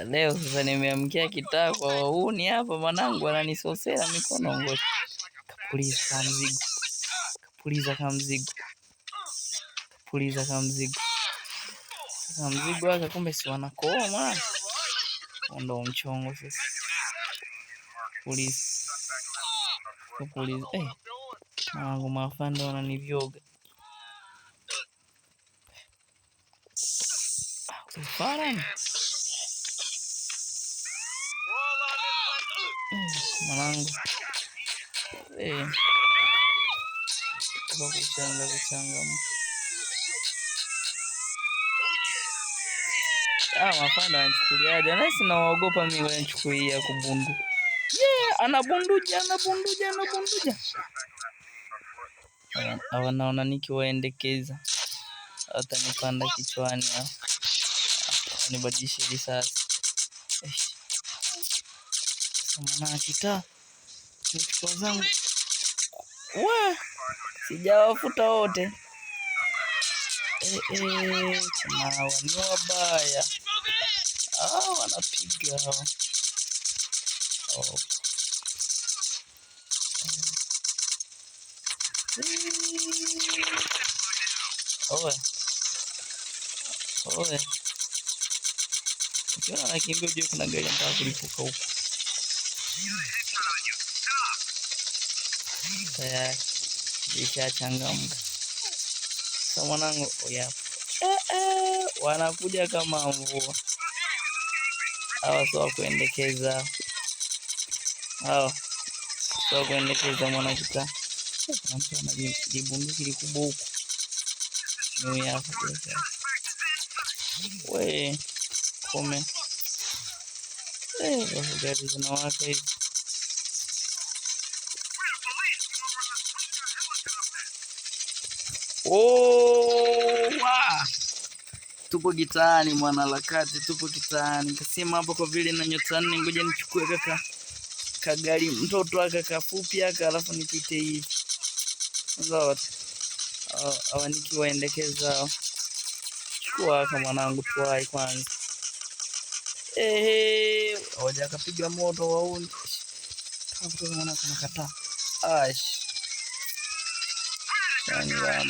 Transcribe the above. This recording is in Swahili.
Leo sasa nimeamkia kitaa kwa wauni hapa, mwanangu ananisosea mikono. Ngoja kapuliza kama mzigo, kapuliza kama mzigo, kapuliza kama mzigo. Sasa mzigo wake kumbe si wanakoma, ndo mchongo sasa. Kapuliza, kapuliza. Mwanangu mafanda wananivyoga. Ufarani mwanangu, kwa kuchanga mafanda anachukuliaje? Nasi nawaogopa mimi, wanachukulia kubundu. Anabunduja. Wanaona nikiwaendekeza hata nipanda kichwani hapa. Nibadilishe risasi. Mwana kita nichukua zangu. Sijawafuta wote. Kuna wani wabaya. Wanapiga hao. Oe. Ukiona nakimbia ujue kuna gari nataka kulipuka huko. Tayari ishachangamka. Sasa mwanangu, wanakuja kama mvua. Hawa sio kuendekeza. Sio kuendekeza mwanakita. Mtu anajibunduki likubwa huko. Ni hapa sasa. Kome. Gari zinawaka hivi. Tupo gitaani mwanaharakati, tupo gitaani. Kasema hapa kwa vile na nyota 4, ngoja nichukue kagari mtoto aka kafupi aka, alafu nipite hivi. Zote hawa nikiwaendekeza. Chukua kama mwanangu tuwai kwanza. Hoja kapiga moto wauni. Kama mwana kuna kataa. Shani